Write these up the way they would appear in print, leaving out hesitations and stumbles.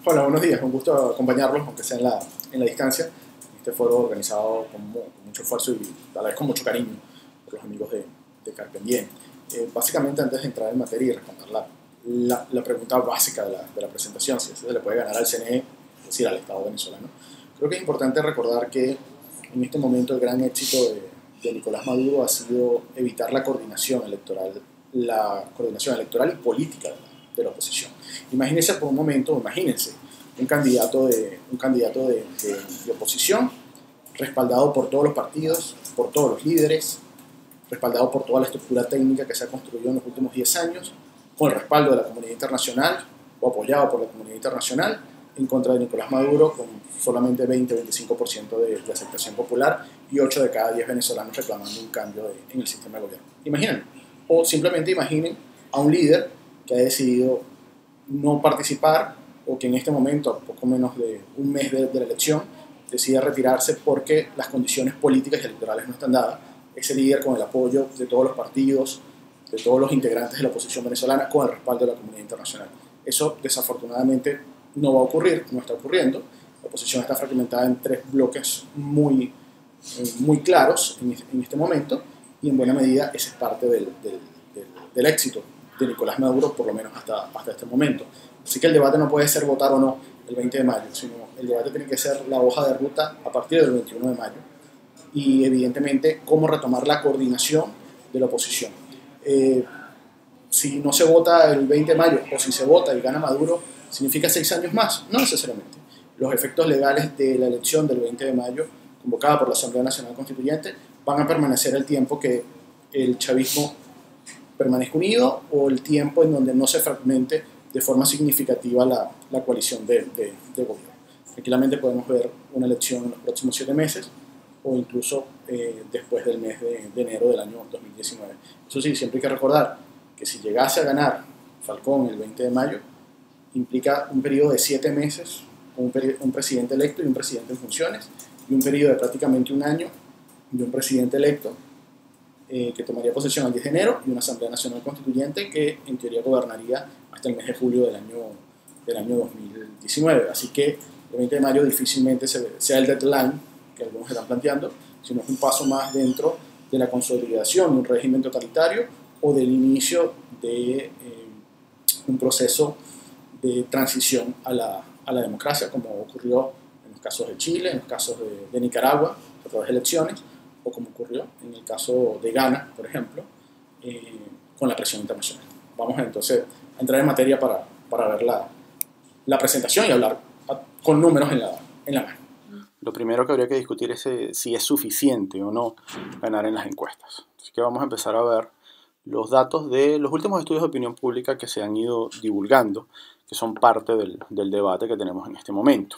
Hola, buenos días. Un gusto acompañarlos, aunque sea en la distancia. Este foro organizado con mucho esfuerzo y a la vez con mucho cariño por los amigos de Carpendien. Básicamente, antes de entrar en materia y responder la pregunta básica de la presentación, si se le puede ganar al CNE, es decir, al Estado venezolano, creo que es importante recordar que en este momento el gran éxito de Nicolás Maduro ha sido evitar la coordinación electoral y política de la oposición. Imagínense por un momento, imagínense un candidato de oposición respaldado por todos los partidos, por todos los líderes, respaldado por toda la estructura técnica que se ha construido en los últimos 10 años, con el respaldo de la comunidad internacional o apoyado por la comunidad internacional, en contra de Nicolás Maduro, con solamente 20-25% de aceptación popular y 8 de cada 10 venezolanos reclamando un cambio en el sistema de gobierno. Imaginen, o simplemente imaginen a un líder que ha decidido no participar o que en este momento, a poco menos de un mes de la elección, decide retirarse porque las condiciones políticas y electorales no están dadas. Ese líder, con el apoyo de todos los partidos, de todos los integrantes de la oposición venezolana, con el respaldo de la comunidad internacional. Eso desafortunadamente no va a ocurrir, no está ocurriendo. La oposición está fragmentada en 3 bloques muy claros en este momento, y en buena medida ese es parte del éxito de Nicolás Maduro, por lo menos hasta este momento. Así que el debate no puede ser votar o no el 20 de mayo, sino el debate tiene que ser la hoja de ruta a partir del 21 de mayo y evidentemente cómo retomar la coordinación de la oposición. Si no se vota el 20 de mayo o si se vota y gana Maduro, ¿significa 6 años más? No necesariamente. Los efectos legales de la elección del 20 de mayo, convocada por la Asamblea Nacional Constituyente, van a permanecer el tiempo que el chavismo permanezca unido o el tiempo en donde no se fragmente de forma significativa la coalición de gobierno. Tranquilamente podemos ver una elección en los próximos 7 meses o incluso después del mes de enero del año 2019. Eso sí, siempre hay que recordar que si llegase a ganar Falcón el 20 de mayo, implica un periodo de 7 meses con un presidente electo y un presidente en funciones, y un periodo de prácticamente un año de un presidente electo que tomaría posesión el 10 de enero, y una Asamblea Nacional Constituyente que en teoría gobernaría hasta el mes de julio del año 2019. Así que el 20 de mayo difícilmente sea el deadline que algunos están planteando, sino es un paso más dentro de la consolidación de un régimen totalitario o del inicio de un proceso de transición a la democracia, como ocurrió en los casos de Chile, en los casos de Nicaragua, a través de elecciones, o como ocurrió en el caso de Ghana, por ejemplo, con la presión internacional. Vamos entonces a entrar en materia para ver la presentación y hablar con números en la mano. Lo primero que habría que discutir es si es suficiente o no ganar en las encuestas. Así que vamos a empezar a ver los datos de los últimos estudios de opinión pública que se han ido divulgando, que son parte del debate que tenemos en este momento.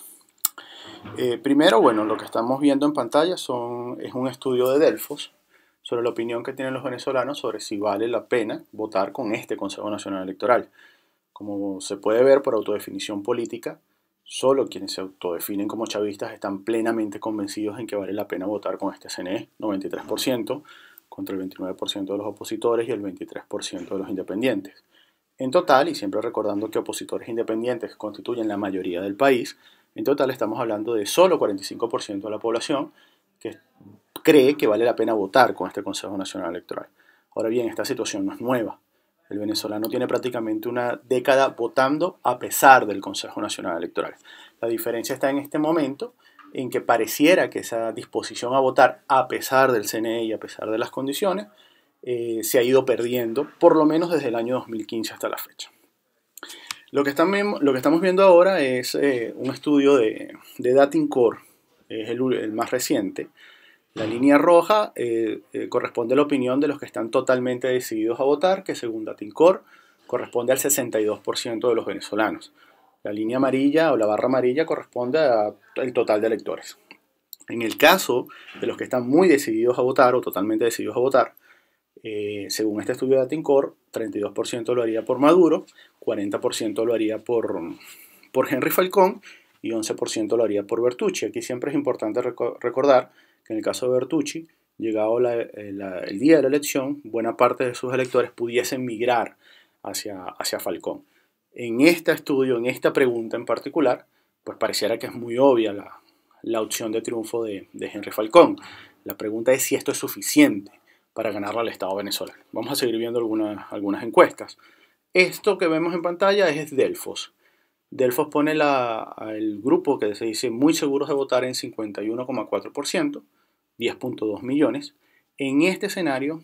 Primero, bueno, lo que estamos viendo en pantalla es un estudio de Delfos sobre la opinión que tienen los venezolanos sobre si vale la pena votar con este Consejo Nacional Electoral. Como se puede ver por autodefinición política, solo quienes se autodefinen como chavistas están plenamente convencidos en que vale la pena votar con este CNE, 93%, contra el 29% de los opositores y el 23% de los independientes. En total, y siempre recordando que opositores independientes constituyen la mayoría del país, en total estamos hablando de solo 45% de la población que cree que vale la pena votar con este Consejo Nacional Electoral. Ahora bien, esta situación no es nueva. El venezolano tiene prácticamente una década votando a pesar del Consejo Nacional Electoral. La diferencia está en este momento en que pareciera que esa disposición a votar a pesar del CNE y a pesar de las condiciones se ha ido perdiendo, por lo menos desde el año 2015 hasta la fecha. Lo que estamos viendo ahora es un estudio de Datincorp, es el más reciente. La línea roja corresponde a la opinión de los que están totalmente decididos a votar, que según Datincorp corresponde al 62% de los venezolanos. La línea amarilla o la barra amarilla corresponde al total de electores. En el caso de los que están muy decididos a votar o totalmente decididos a votar, según este estudio de Datincorp, 32% lo haría por Maduro, 40% lo haría por Henry Falcón y 11% lo haría por Bertucci. Aquí siempre es importante recordar que en el caso de Bertucci, llegado el día de la elección, buena parte de sus electores pudiesen migrar hacia Falcón. En este estudio, en esta pregunta en particular, pues pareciera que es muy obvia la opción de triunfo de Henry Falcón. La pregunta es si esto es suficiente para ganarle al Estado venezolano. Vamos a seguir viendo algunas encuestas. Esto que vemos en pantalla es Delfos. Delfos pone el grupo que se dice muy seguros de votar en 51,4%, 10.2 millones. En este escenario,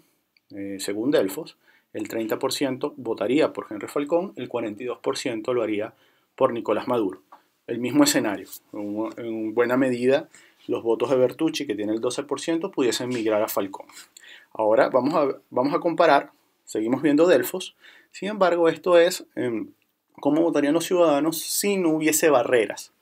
según Delfos, el 30% votaría por Henry Falcón, el 42% lo haría por Nicolás Maduro. El mismo escenario. En buena medida, los votos de Bertucci, que tiene el 12%, pudiesen migrar a Falcón. Ahora vamos a comparar, seguimos viendo Delfos, sin embargo esto es cómo votarían los ciudadanos si no hubiese barreras.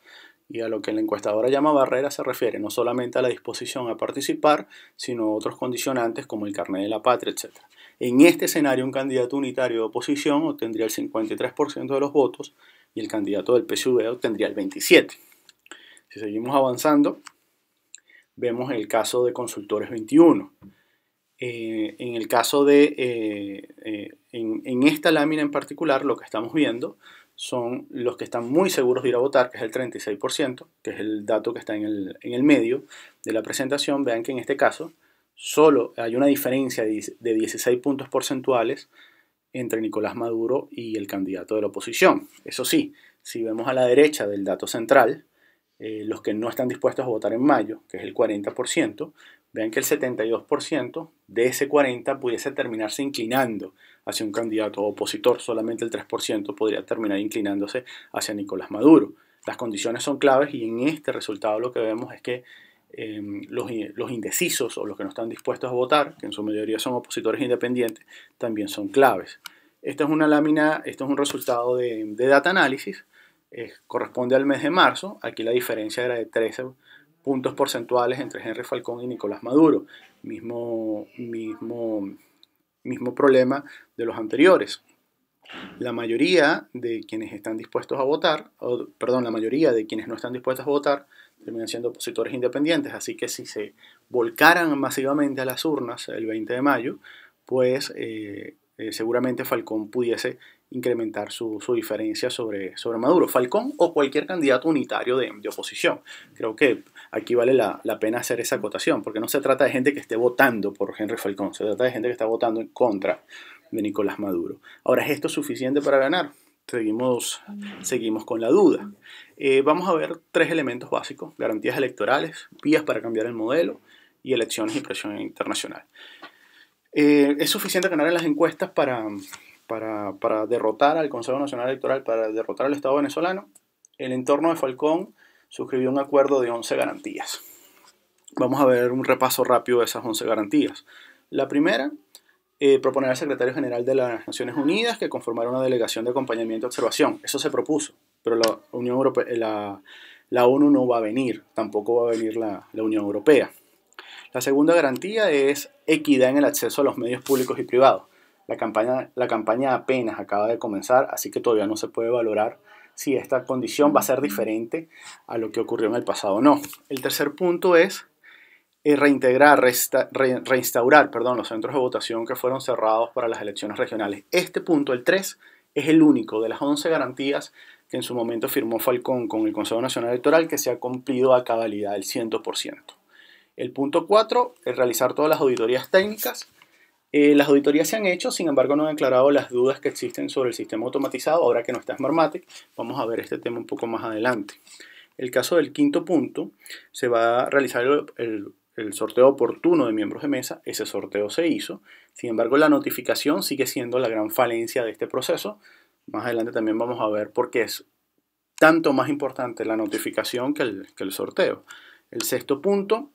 Y a lo que la encuestadora llama barreras se refiere no solamente a la disposición a participar, sino a otros condicionantes como el carnet de la patria, etc. En este escenario, un candidato unitario de oposición obtendría el 53% de los votos y el candidato del PSUV obtendría el 27%. Si seguimos avanzando, vemos el caso de Consultores 21. En el caso de, en esta lámina en particular, lo que estamos viendo son los que están muy seguros de ir a votar, que es el 36%, que es el dato que está en el medio de la presentación. Vean que en este caso solo hay una diferencia de 16 puntos porcentuales entre Nicolás Maduro y el candidato de la oposición. Eso sí, si vemos a la derecha del dato central, los que no están dispuestos a votar en mayo, que es el 40%, vean que el 72% de ese 40% pudiese terminarse inclinando hacia un candidato opositor. Solamente el 3% podría terminar inclinándose hacia Nicolás Maduro. Las condiciones son claves y en este resultado lo que vemos es que los indecisos o los que no están dispuestos a votar, que en su mayoría son opositores independientes, también son claves. Esta es una lámina, esto es un resultado de data análisis, corresponde al mes de marzo. Aquí la diferencia era de 13 puntos porcentuales entre Henry Falcón y Nicolás Maduro. Mismo problema de los anteriores. La mayoría de quienes están dispuestos a votar, la mayoría de quienes no están dispuestos a votar terminan siendo opositores independientes, así que si se volcaran masivamente a las urnas el 20 de mayo, pues seguramente Falcón pudiese incrementar su diferencia sobre Maduro. Falcón o cualquier candidato unitario de oposición. Creo que aquí vale la pena hacer esa acotación, porque no se trata de gente que esté votando por Henry Falcón, se trata de gente que está votando en contra de Nicolás Maduro. Ahora, ¿es esto suficiente para ganar? Seguimos con la duda. Vamos a ver 3 elementos básicos: garantías electorales, vías para cambiar el modelo y elecciones y presión internacional. ¿Es suficiente ganar en las encuestas para derrotar al Consejo Nacional Electoral, para derrotar al Estado venezolano? El entorno de Falcón suscribió un acuerdo de 11 garantías. Vamos a ver un repaso rápido de esas 11 garantías. La primera, proponer al secretario general de las Naciones Unidas que conformara una delegación de acompañamiento y observación. Eso se propuso, pero la Unión Europea, la ONU no va a venir, tampoco va a venir la Unión Europea. La segunda garantía es equidad en el acceso a los medios públicos y privados. La campaña apenas acaba de comenzar, así que todavía no se puede valorar si esta condición va a ser diferente a lo que ocurrió en el pasado o no. El tercer punto es reinstaurar los centros de votación que fueron cerrados para las elecciones regionales. Este punto, el 3, es el único de las 11 garantías que en su momento firmó Falcón con el Consejo Nacional Electoral que se ha cumplido a cabalidad el 100%. El punto 4 es realizar todas las auditorías técnicas. Las auditorías se han hecho, sin embargo no han aclarado las dudas que existen sobre el sistema automatizado, ahora que no está Smartmatic. Vamos a ver este tema un poco más adelante. El caso del quinto punto, se va a realizar el sorteo oportuno de miembros de mesa. Ese sorteo se hizo, sin embargo la notificación sigue siendo la gran falencia de este proceso. Más adelante también vamos a ver por qué es tanto más importante la notificación que el sorteo. El sexto punto,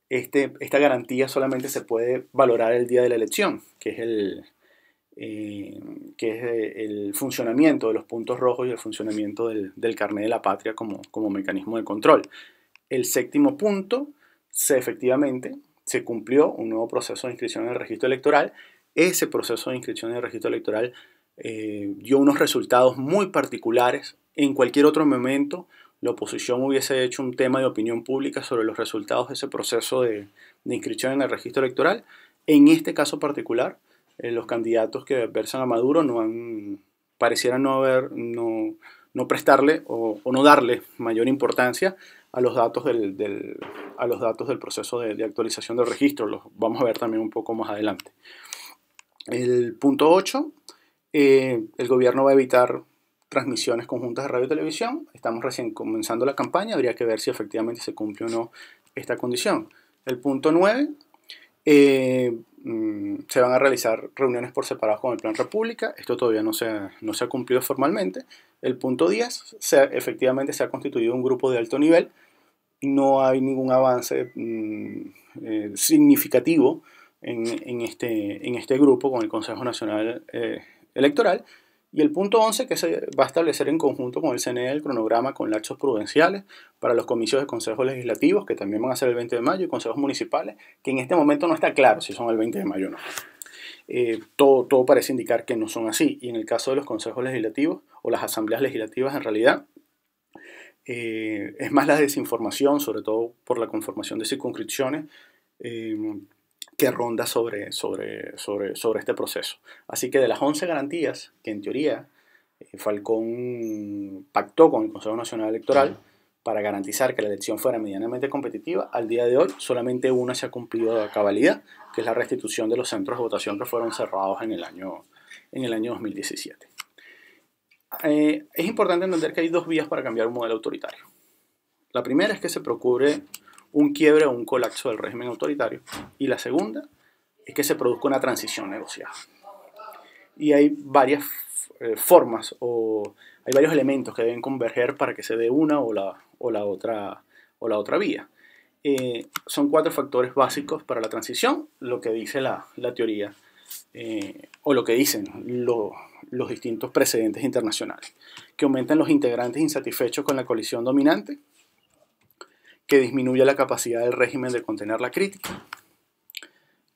esta garantía solamente se puede valorar el día de la elección, que es el funcionamiento de los puntos rojos y el funcionamiento del carnet de la patria como mecanismo de control. El séptimo punto, efectivamente se cumplió un nuevo proceso de inscripción en el registro electoral. Ese proceso de inscripción en el registro electoral dio unos resultados muy particulares. En cualquier otro momento la oposición hubiese hecho un tema de opinión pública sobre los resultados de ese proceso de inscripción en el registro electoral. En este caso particular, los candidatos que adversan a Maduro no han pareciera no prestarle o no darle mayor importancia a los datos a los datos del proceso de actualización del registro. Los vamos a ver también un poco más adelante. El punto 8, el gobierno va a evitar transmisiones conjuntas de radio y televisión. Estamos recién comenzando la campaña, habría que ver si efectivamente se cumple o no esta condición. El punto 9, se van a realizar reuniones por separado con el Plan República. Esto todavía no se ha cumplido formalmente. El punto 10, efectivamente se ha constituido un grupo de alto nivel. No hay ningún avance significativo en este grupo con el Consejo Nacional Electoral. Y el punto 11, que se va a establecer en conjunto con el CNE el cronograma con lapsos prudenciales para los comicios de consejos legislativos, que también van a ser el 20 de mayo, y consejos municipales, que en este momento no está claro si son el 20 de mayo o no. Todo parece indicar que no son así. Y en el caso de los consejos legislativos o las asambleas legislativas, en realidad, es más la desinformación, sobre todo por la conformación de circunscripciones, que ronda sobre este proceso. Así que de las 11 garantías que en teoría Falcón pactó con el Consejo Nacional Electoral para garantizar que la elección fuera medianamente competitiva, al día de hoy solamente una se ha cumplido a cabalidad, que es la restitución de los centros de votación que fueron cerrados en el año 2017. Es importante entender que hay dos vías para cambiar un modelo autoritario. La primera es que se procure un quiebre o un colapso del régimen autoritario, y la segunda es que se produzca una transición negociada. Y hay varias formas o hay varios elementos que deben converger para que se dé una o la otra vía. Son 4 factores básicos para la transición, lo que dice la teoría o lo que dicen los distintos precedentes internacionales: que aumenten los integrantes insatisfechos con la coalición dominante, que disminuya la capacidad del régimen de contener la crítica,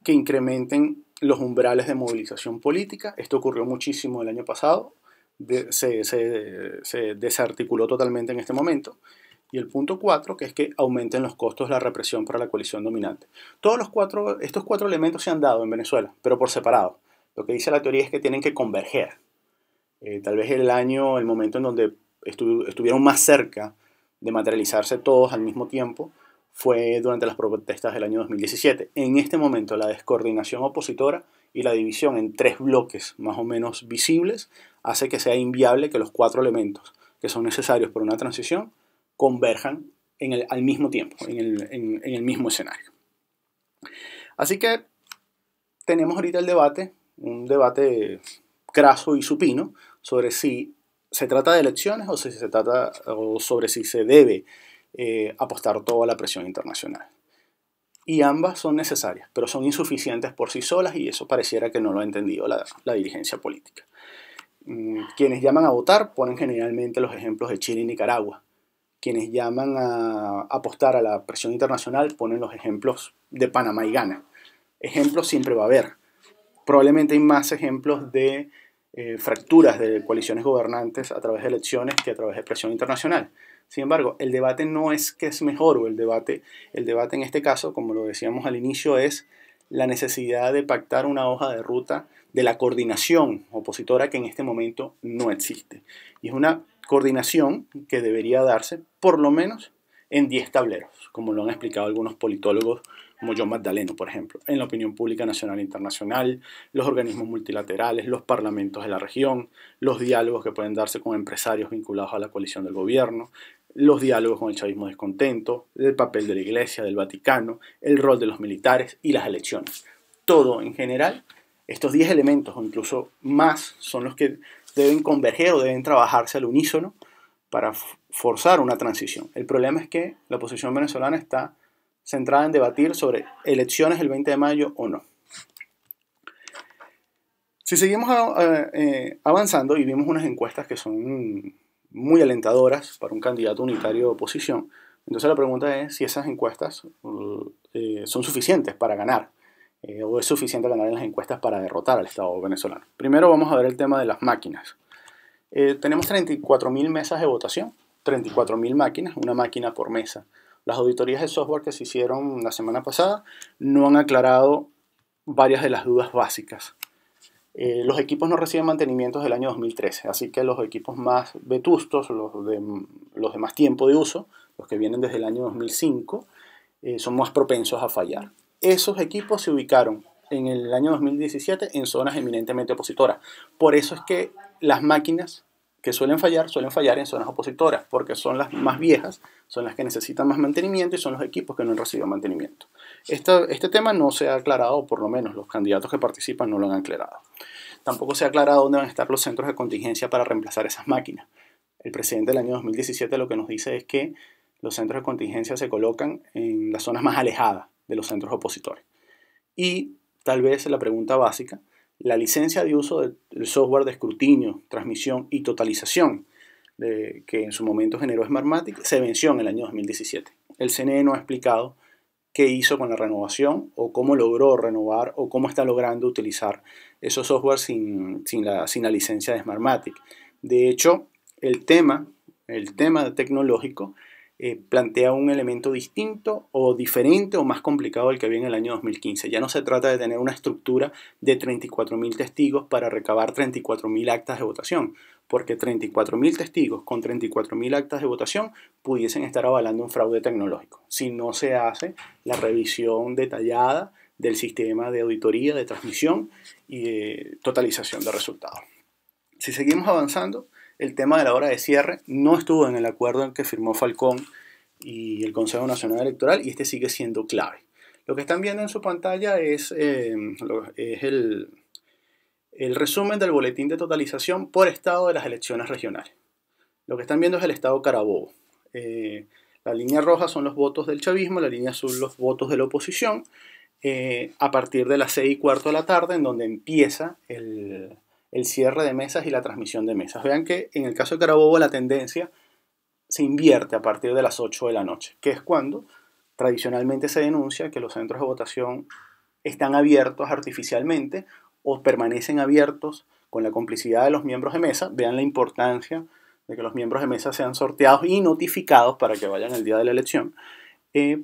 que incrementen los umbrales de movilización política. Esto ocurrió muchísimo el año pasado, se desarticuló totalmente en este momento. Y el punto 4, que es que aumenten los costos de la represión para la coalición dominante. Estos 4 elementos se han dado en Venezuela, pero por separado. Lo que dice la teoría es que tienen que converger. Tal vez el momento en donde estuvieron más cerca de materializarse todos al mismo tiempo fue durante las protestas del año 2017. En este momento la descoordinación opositora y la división en 3 bloques más o menos visibles hace que sea inviable que los 4 elementos que son necesarios para una transición converjan al mismo tiempo, en el mismo escenario. Así que tenemos ahorita un debate craso y supino sobre si se trata de elecciones o sobre si se debe apostar todo a la presión internacional. Y ambas son necesarias, pero son insuficientes por sí solas, y eso pareciera que no lo ha entendido la dirigencia política. Quienes llaman a votar ponen generalmente los ejemplos de Chile y Nicaragua. Quienes llaman a apostar a la presión internacional ponen los ejemplos de Panamá y Ghana. Ejemplos siempre va a haber. Probablemente hay más ejemplos de fracturas de coaliciones gobernantes a través de elecciones que a través de presión internacional. Sin embargo, el debate no es que es mejor, o el debate en este caso, como lo decíamos al inicio, es la necesidad de pactar una hoja de ruta de la coordinación opositora que en este momento no existe. Y es una coordinación que debería darse por lo menos en 10 tableros, como lo han explicado algunos politólogos como John Magdaleno, por ejemplo, en la opinión pública nacional e internacional, los organismos multilaterales, los parlamentos de la región, los diálogos que pueden darse con empresarios vinculados a la coalición del gobierno, los diálogos con el chavismo descontento, el papel de la Iglesia, del Vaticano, el rol de los militares y las elecciones. Todo en general, estos 10 elementos o incluso más son los que deben converger o deben trabajarse al unísono para forzar una transición. El problema es que la oposición venezolana está centrada en debatir sobre elecciones el 20 de mayo o no. Si seguimos avanzando y vimos unas encuestas que son muy alentadoras para un candidato unitario de oposición, entonces la pregunta es si esas encuestas son suficientes para ganar, o es suficiente ganar en las encuestas para derrotar al Estado venezolano. Primero vamos a ver el tema de las máquinas. Tenemos 34.000 mesas de votación, 34.000 máquinas, una máquina por mesa. Las auditorías de software que se hicieron la semana pasada no han aclarado varias de las dudas básicas. Los equipos no reciben mantenimientos del año 2013, así que los equipos más vetustos, los de más tiempo de uso, los que vienen desde el año 2005, son más propensos a fallar. Esos equipos se ubicaron en el año 2017 en zonas eminentemente opositoras. Por eso es que las máquinas que suelen fallar en zonas opositoras, porque son las más viejas, son las que necesitan más mantenimiento y son los equipos que no han recibido mantenimiento. Este tema no se ha aclarado, o por lo menos los candidatos que participan no lo han aclarado. Tampoco se ha aclarado dónde van a estar los centros de contingencia para reemplazar esas máquinas. El presidente del año 2017 lo que nos dice es que los centros de contingencia se colocan en las zonas más alejadas de los centros opositores. Y tal vez la pregunta básica, la licencia de uso del software de escrutinio, transmisión y totalización que en su momento generó Smartmatic se venció en el año 2017. El CNE no ha explicado qué hizo con la renovación o cómo logró renovar o cómo está logrando utilizar esos software sin la licencia de Smartmatic. De hecho, el tema tecnológico plantea un elemento distinto o diferente o más complicado del que había en el año 2015. Ya no se trata de tener una estructura de 34.000 testigos para recabar 34.000 actas de votación, porque 34.000 testigos con 34.000 actas de votación pudiesen estar avalando un fraude tecnológico, si no se hace la revisión detallada del sistema de auditoría, de transmisión y de totalización de resultados. Si seguimos avanzando, el tema de la hora de cierre no estuvo en el acuerdo en que firmó Falcón y el Consejo Nacional Electoral y este sigue siendo clave. Lo que están viendo en su pantalla es el resumen del boletín de totalización por estado de las elecciones regionales. Lo que están viendo es el estado Carabobo. La línea roja son los votos del chavismo, la línea azul los votos de la oposición, a partir de las 6:15 de la tarde, en donde empieza el cierre de mesas y la transmisión de mesas. Vean que en el caso de Carabobo la tendencia se invierte a partir de las 8 de la noche, que es cuando tradicionalmente se denuncia que los centros de votación están abiertos artificialmente o permanecen abiertos con la complicidad de los miembros de mesa. Vean la importancia de que los miembros de mesa sean sorteados y notificados para que vayan el día de la elección,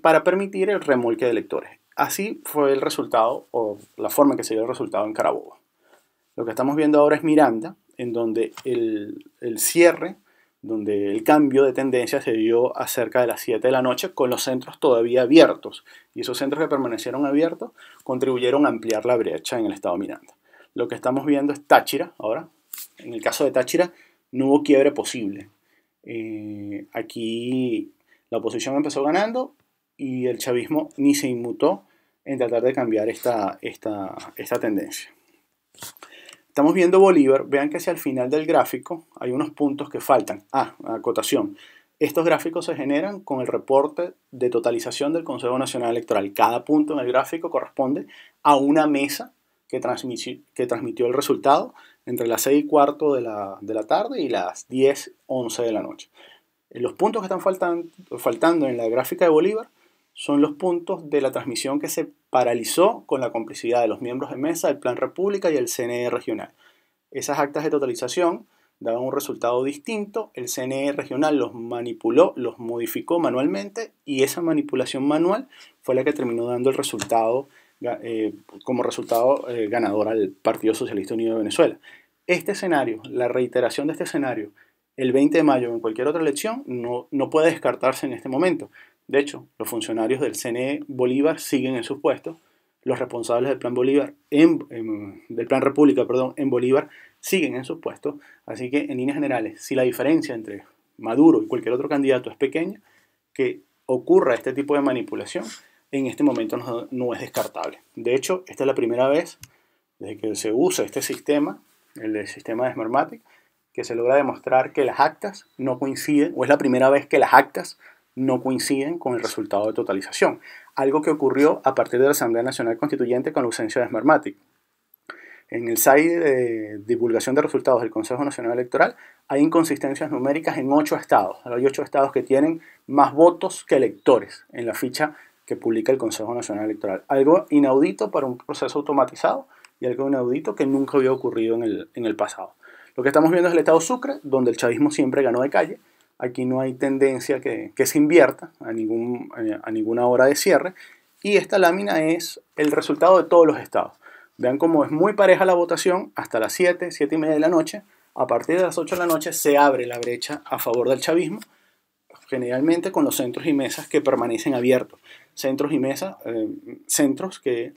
para permitir el remolque de electores. Así fue el resultado o la forma en que se dio el resultado en Carabobo. Lo que estamos viendo ahora es Miranda, en donde el cierre, donde el cambio de tendencia se dio a cerca de las 7 de la noche con los centros todavía abiertos. Y esos centros que permanecieron abiertos contribuyeron a ampliar la brecha en el estado Miranda. Lo que estamos viendo es Táchira ahora. En el caso de Táchira no hubo quiebre posible. Aquí la oposición empezó ganando y el chavismo ni se inmutó en tratar de cambiar esta tendencia. Estamos viendo Bolívar. Vean que hacia el final del gráfico hay unos puntos que faltan. Acotación. Estos gráficos se generan con el reporte de totalización del Consejo Nacional Electoral. Cada punto en el gráfico corresponde a una mesa que transmitió el resultado entre las 6:15 de la tarde y las 10:11 de la noche. Los puntos que están faltando en la gráfica de Bolívar son los puntos de la transmisión que se paralizó con la complicidad de los miembros de mesa, del Plan República y el CNE regional. Esas actas de totalización daban un resultado distinto, el CNE regional los manipuló, los modificó manualmente y esa manipulación manual fue la que terminó dando el resultado como resultado ganador al Partido Socialista Unido de Venezuela. Este escenario, la reiteración de este escenario, el 20 de mayo o en cualquier otra elección, no puede descartarse en este momento. De hecho, los funcionarios del CNE Bolívar siguen en sus puestos, los responsables del Plan Bolívar del Plan República, en Bolívar siguen en sus puestos. Así que, en líneas generales, si la diferencia entre Maduro y cualquier otro candidato es pequeña, que ocurra este tipo de manipulación, en este momento no es descartable. De hecho, esta es la primera vez desde que se usa este sistema, el sistema de Smartmatic, que se logra demostrar que las actas no coinciden, o es la primera vez que las actas no coinciden con el resultado de totalización, algo que ocurrió a partir de la Asamblea Nacional Constituyente con la ausencia de Smartmatic. En el site de divulgación de resultados del Consejo Nacional Electoral hay inconsistencias numéricas en 8 estados. Hay 8 estados que tienen más votos que electores en la ficha que publica el Consejo Nacional Electoral. Algo inaudito para un proceso automatizado y algo inaudito que nunca había ocurrido en el pasado. Lo que estamos viendo es el estado Sucre, donde el chavismo siempre ganó de calle. Aquí no hay tendencia que se invierta a ninguna hora de cierre. Y esta lámina es el resultado de todos los estados. Vean cómo es muy pareja la votación hasta las 7, 7 y media de la noche. A partir de las 8 de la noche se abre la brecha a favor del chavismo, generalmente con los centros y mesas que permanecen abiertos. Centros y mesas, centros que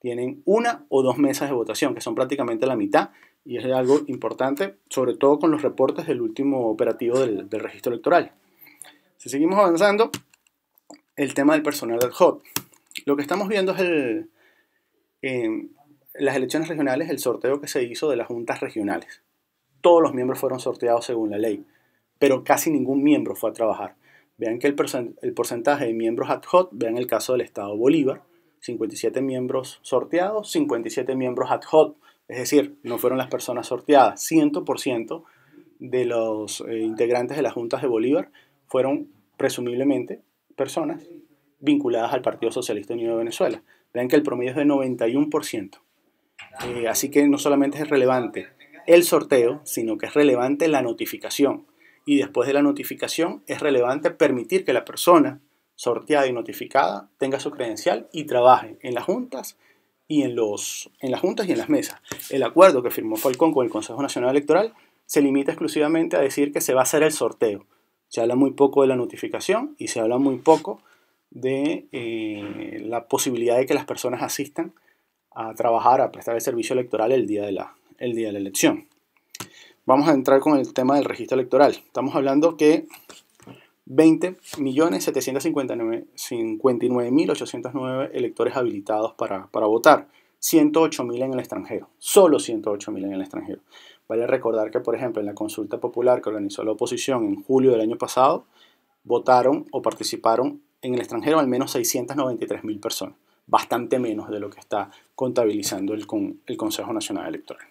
tienen una o dos mesas de votación, que son prácticamente la mitad, y es algo importante, sobre todo con los reportes del último operativo del registro electoral. Si seguimos avanzando, el tema del personal ad hoc. Lo que estamos viendo es las elecciones regionales, el sorteo que se hizo de las juntas regionales. Todos los miembros fueron sorteados según la ley, pero casi ningún miembro fue a trabajar. Vean que el porcentaje de miembros ad hoc, vean el caso del estado Bolívar, 57 miembros sorteados, 57 miembros ad hoc, es decir, no fueron las personas sorteadas. 100% de los integrantes de las juntas de Bolívar fueron presumiblemente personas vinculadas al Partido Socialista Unido de Venezuela. Vean que el promedio es de 91%. Así que no solamente es relevante el sorteo, sino que es relevante la notificación. Y después de la notificación es relevante permitir que la persona sorteada y notificada tenga su credencial y trabaje en las juntas y en las mesas. El acuerdo que firmó Falcón con el Consejo Nacional Electoral se limita exclusivamente a decir que se va a hacer el sorteo. Se habla muy poco de la notificación y se habla muy poco de la posibilidad de que las personas asistan a trabajar, a prestar el servicio electoral el día de la elección. Vamos a entrar con el tema del registro electoral. Estamos hablando que 20.759.809 electores habilitados para votar, 108.000 en el extranjero, solo 108.000 en el extranjero. Vale recordar que, por ejemplo, en la consulta popular que organizó la oposición en julio del año pasado, votaron o participaron en el extranjero al menos 693.000 personas, bastante menos de lo que está contabilizando el Consejo Nacional Electoral.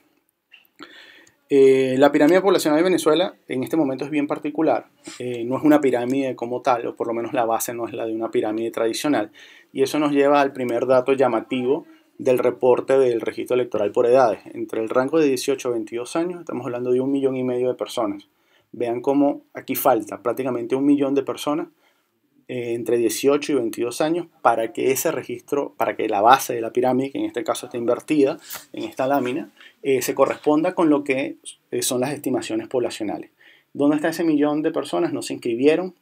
La pirámide poblacional de Venezuela en este momento es bien particular. No es una pirámide como tal, o por lo menos la base no es la de una pirámide tradicional, y eso nos lleva al primer dato llamativo del reporte del registro electoral por edades. Entre el rango de 18 a 22 años estamos hablando de 1,5 millones de personas. Vean cómo aquí falta prácticamente 1 millón de personas entre 18 y 22 años para que ese registro, para que la base de la pirámide, que en este caso está invertida en esta lámina, se corresponda con lo que son las estimaciones poblacionales. ¿Dónde está ese millón de personas? No se inscribieron,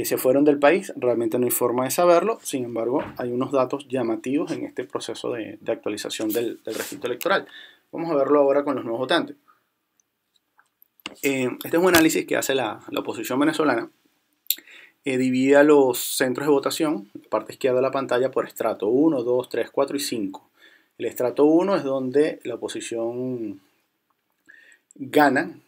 se fueron del país, realmente no hay forma de saberlo, sin embargo hay unos datos llamativos en este proceso de actualización del registro electoral. Vamos a verlo ahora con los nuevos votantes. Este es un análisis que hace la oposición venezolana. Divide a los centros de votación, la parte izquierda de la pantalla, por estrato 1, 2, 3, 4 y 5. El estrato 1 es donde la oposición gana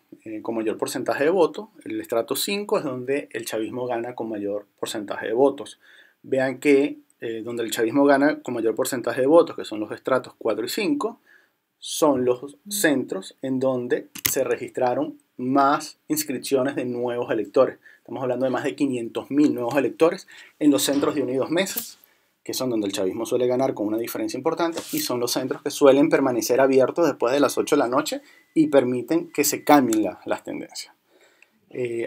con mayor porcentaje de votos. El estrato 5 es donde el chavismo gana con mayor porcentaje de votos. Vean que donde el chavismo gana con mayor porcentaje de votos, que son los estratos 4 y 5, son los centros en donde se registraron más inscripciones de nuevos electores. Estamos hablando de más de 500.000 nuevos electores en los centros de 1 y 2 mesas, que son donde el chavismo suele ganar con una diferencia importante, y son los centros que suelen permanecer abiertos después de las 8 de la noche y permiten que se cambien las tendencias.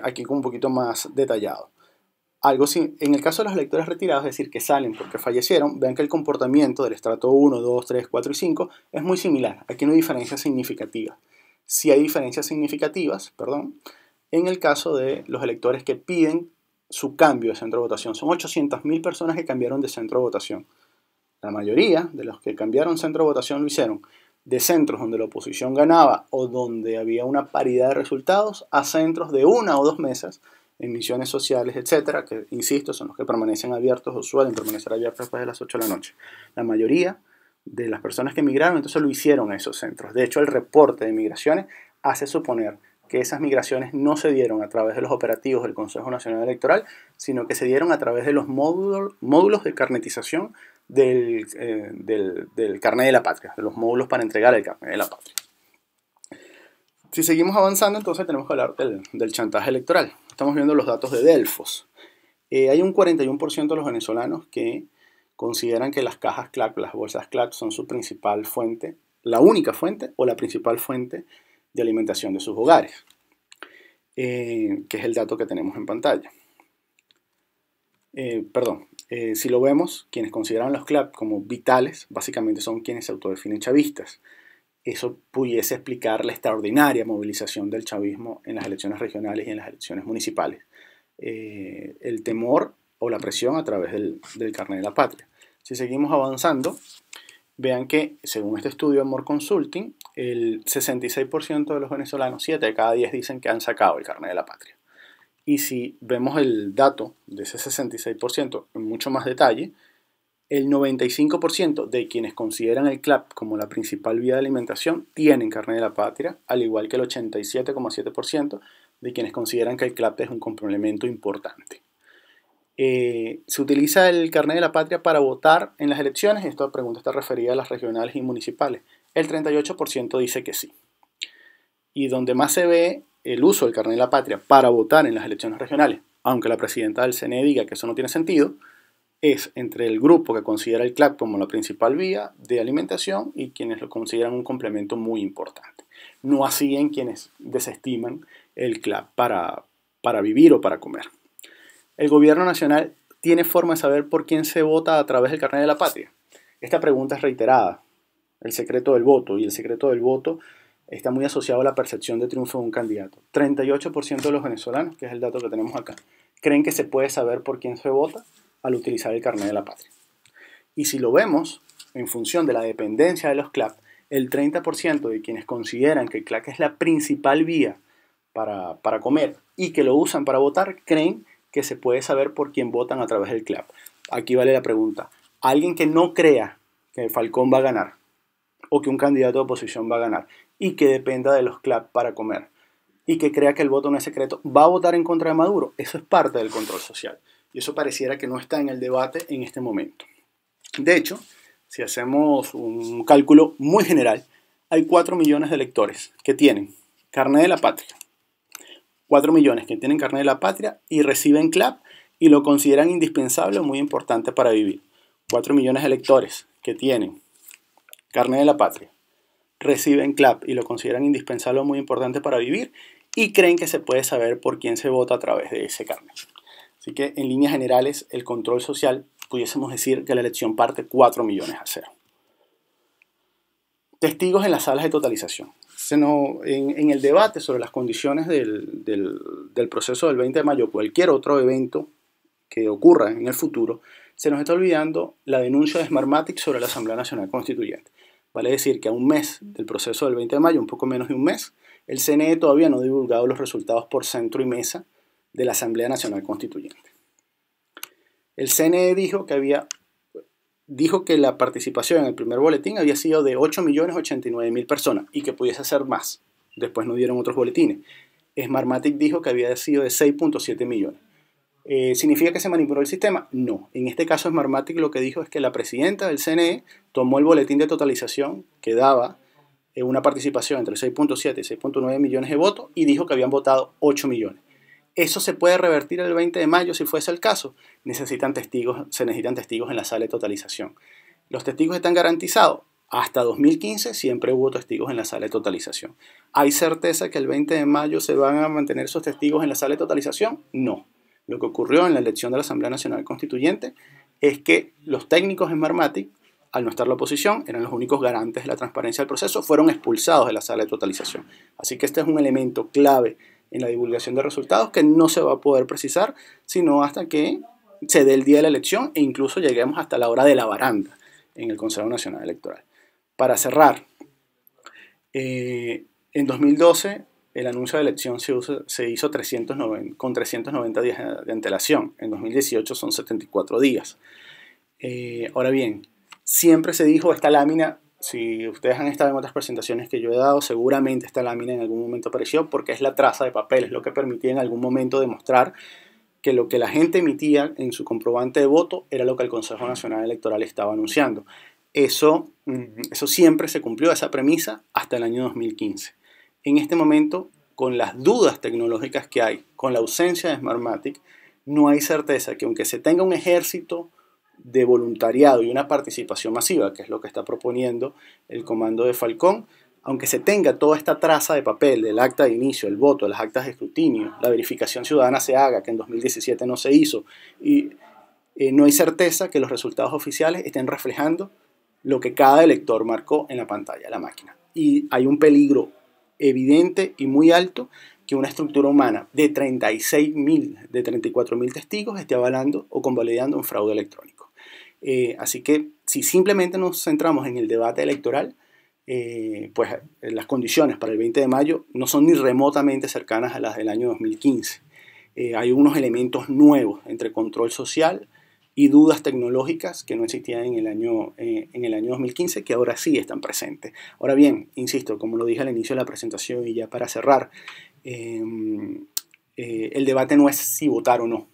Aquí con un poquito más detallado. En el caso de los electores retirados, es decir, que salen porque fallecieron, vean que el comportamiento del estrato 1, 2, 3, 4 y 5 es muy similar. Aquí no hay diferencias significativas. Sí hay diferencias significativas, en el caso de los electores que piden su cambio de centro de votación. Son 800.000 personas que cambiaron de centro de votación. La mayoría de los que cambiaron centro de votación lo hicieron de centros donde la oposición ganaba o donde había una paridad de resultados a centros de 1 o 2 mesas en misiones sociales, etcétera, que, insisto, son los que permanecen abiertos o suelen permanecer abiertos después de las 8 de la noche. La mayoría de las personas que emigraron, entonces lo hicieron a esos centros. De hecho, el reporte de migraciones hace suponer que esas migraciones no se dieron a través de los operativos del Consejo Nacional Electoral, sino que se dieron a través de los módulos de carnetización del carnet de la patria, de los módulos para entregar el carnet de la patria. Si seguimos avanzando, entonces tenemos que hablar del chantaje electoral. Estamos viendo los datos de Delfos. Hay un 41% de los venezolanos que consideran que las cajas CLAC, las bolsas CLAC, son su principal fuente, la única fuente o la principal fuente de alimentación de sus hogares, que es el dato que tenemos en pantalla. Si lo vemos, quienes consideran los CLAP como vitales, básicamente son quienes se autodefinen chavistas. Eso pudiese explicar la extraordinaria movilización del chavismo en las elecciones regionales y en las elecciones municipales. El temor o la presión a través del carnet de la patria. Si seguimos avanzando, vean que, según este estudio de More Consulting, el 66% de los venezolanos, 7 de cada 10 dicen que han sacado el carnet de la patria. Y si vemos el dato de ese 66% en mucho más detalle, el 95% de quienes consideran el CLAP como la principal vía de alimentación tienen carnet de la patria, al igual que el 87,7% de quienes consideran que el CLAP es un complemento importante. Se utiliza el carnet de la patria para votar en las elecciones. Esta pregunta está referida a las regionales y municipales. El 38% dice que sí. Y donde más se ve el uso del carnet de la patria para votar en las elecciones regionales, aunque la presidenta del CNE diga que eso no tiene sentido, es entre el grupo que considera el CLAP como la principal vía de alimentación y quienes lo consideran un complemento muy importante. No así en quienes desestiman el CLAP para vivir o para comer. ¿El gobierno nacional tiene forma de saber por quién se vota a través del carnet de la patria? Esta pregunta es reiterada. El secreto del voto, y el secreto del voto está muy asociado a la percepción de triunfo de un candidato. 38% de los venezolanos, que es el dato que tenemos acá, creen que se puede saber por quién se vota al utilizar el carnet de la patria. Y si lo vemos en función de la dependencia de los CLAP, el 30% de quienes consideran que el CLAP es la principal vía para comer y que lo usan para votar, creen que se puede saber por quién votan a través del CLAP. Aquí vale la pregunta. Alguien que no crea que Falcón va a ganar o que un candidato de oposición va a ganar y que dependa de los CLAP para comer y que crea que el voto no es secreto, ¿va a votar en contra de Maduro? Eso es parte del control social. Y eso pareciera que no está en el debate en este momento. De hecho, si hacemos un cálculo muy general, hay 4 millones de electores que tienen carnet de la patria. 4 millones que tienen carnet de la patria y reciben CLAP y lo consideran indispensable o muy importante para vivir. 4 millones de electores que tienen carnet de la patria, reciben CLAP y lo consideran indispensable o muy importante para vivir y creen que se puede saber por quién se vota a través de ese carnet. Así que en líneas generales, el control social, pudiésemos decir que la elección parte 4 millones a 0. Testigos en las salas de totalización. En el debate sobre las condiciones del proceso del 20 de mayo, cualquier otro evento que ocurra en el futuro, se nos está olvidando la denuncia de Smartmatic sobre la Asamblea Nacional Constituyente. Vale decir que a un mes del proceso del 20 de mayo, un poco menos de un mes, el CNE todavía no ha divulgado los resultados por centro y mesa de la Asamblea Nacional Constituyente. El CNE dijo que la participación en el primer boletín había sido de 8.089.000 personas y que pudiese ser más. Después no dieron otros boletines. Smartmatic dijo que había sido de 6.7 millones. ¿Significa que se manipuló el sistema? No. En este caso Smartmatic lo que dijo es que la presidenta del CNE tomó el boletín de totalización que daba una participación entre 6.7 y 6.9 millones de votos y dijo que habían votado 8 millones. ¿Eso se puede revertir el 20 de mayo si fuese el caso? Se necesitan testigos en la sala de totalización. ¿Los testigos están garantizados? Hasta 2015 siempre hubo testigos en la sala de totalización. ¿Hay certeza que el 20 de mayo se van a mantener esos testigos en la sala de totalización? No. Lo que ocurrió en la elección de la Asamblea Nacional Constituyente es que los técnicos en Smartmatic, al no estar la oposición, eran los únicos garantes de la transparencia del proceso, fueron expulsados de la sala de totalización. Así que este es un elemento clave en la divulgación de resultados que no se va a poder precisar sino hasta que se dé el día de la elección e incluso lleguemos hasta la hora de la baranda en el Consejo Nacional Electoral. Para cerrar, en 2012 el anuncio de elección se hizo con 390 días de antelación. En 2018 son 74 días. Ahora bien, siempre se dijo esta lámina. Si ustedes han estado en otras presentaciones que yo he dado, seguramente esta lámina en algún momento apareció porque es la traza de papel, es lo que permitía en algún momento demostrar que lo que la gente emitía en su comprobante de voto era lo que el Consejo Nacional Electoral estaba anunciando. Eso siempre se cumplió, esa premisa, hasta el año 2015. En este momento, con las dudas tecnológicas que hay, con la ausencia de Smartmatic, no hay certeza que aunque se tenga un ejército de voluntariado y una participación masiva, que es lo que está proponiendo el comando de Falcón, aunque se tenga toda esta traza de papel del acta de inicio, el voto, las actas de escrutinio, la verificación ciudadana se haga, que en 2017 no se hizo, y no hay certeza que los resultados oficiales estén reflejando lo que cada elector marcó en la pantalla de la máquina. Y hay un peligro evidente y muy alto que una estructura humana de 36.000, de 34.000 testigos esté avalando o convalidando un fraude electrónico. Así que si simplemente nos centramos en el debate electoral, pues las condiciones para el 20 de mayo no son ni remotamente cercanas a las del año 2015. Hay unos elementos nuevos entre control social y dudas tecnológicas que no existían en el año 2015, que ahora sí están presentes. Ahora bien, insisto, como lo dije al inicio de la presentación y ya para cerrar, el debate no es si votar o no.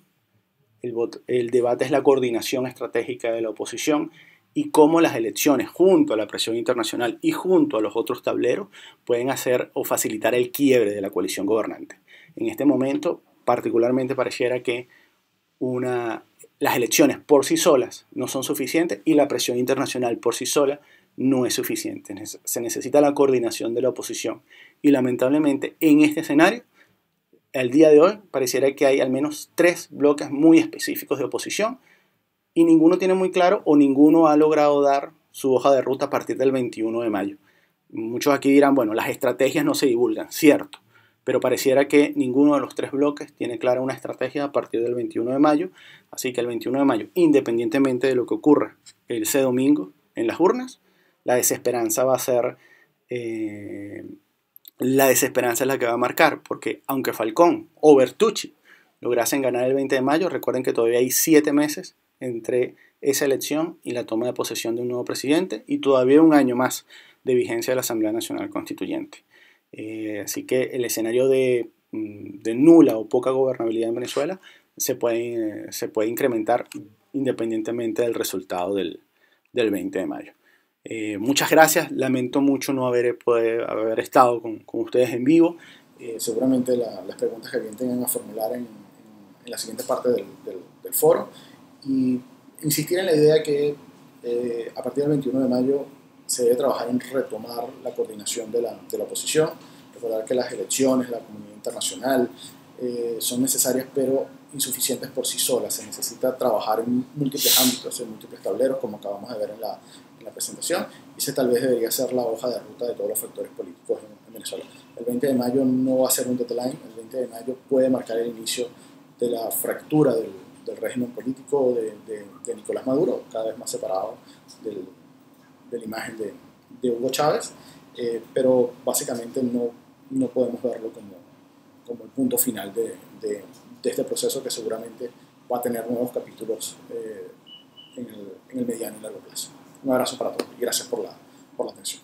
El debate es la coordinación estratégica de la oposición y cómo las elecciones, junto a la presión internacional y junto a los otros tableros, pueden hacer o facilitar el quiebre de la coalición gobernante. En este momento, particularmente, pareciera que las elecciones por sí solas no son suficientes y la presión internacional por sí sola no es suficiente. Se necesita la coordinación de la oposición. Y lamentablemente, en este escenario, al día de hoy, pareciera que hay al menos 3 bloques muy específicos de oposición y ninguno tiene muy claro o ninguno ha logrado dar su hoja de ruta a partir del 21 de mayo. Muchos aquí dirán, bueno, las estrategias no se divulgan, cierto, pero pareciera que ninguno de los 3 bloques tiene clara una estrategia a partir del 21 de mayo, así que el 21 de mayo, independientemente de lo que ocurra ese domingo en las urnas, la desesperanza va a ser... la desesperanza es la que va a marcar, porque aunque Falcón o Bertucci lograsen ganar el 20 de mayo, recuerden que todavía hay 7 meses entre esa elección y la toma de posesión de un nuevo presidente y todavía un año más de vigencia de la Asamblea Nacional Constituyente. Así que el escenario de nula o poca gobernabilidad en Venezuela se puede incrementar independientemente del resultado del 20 de mayo. Muchas gracias, lamento mucho no haber estado con ustedes en vivo. Seguramente las preguntas que bien tengan a formular en la siguiente parte del foro, y insistir en la idea que a partir del 21 de mayo se debe trabajar en retomar la coordinación de la oposición, recordar que las elecciones, la comunidad internacional son necesarias pero insuficientes por sí solas. Se necesita trabajar en múltiples ámbitos, en múltiples tableros, como acabamos de ver en la presentación, y ese tal vez debería ser la hoja de ruta de todos los factores políticos en Venezuela. El 20 de mayo no va a ser un deadline, el 20 de mayo puede marcar el inicio de la fractura del régimen político de Nicolás Maduro, cada vez más separado de la imagen de Hugo Chávez, pero básicamente no podemos verlo como el punto final de este proceso, que seguramente va a tener nuevos capítulos en el mediano y largo plazo. Un abrazo para todos y gracias por la atención.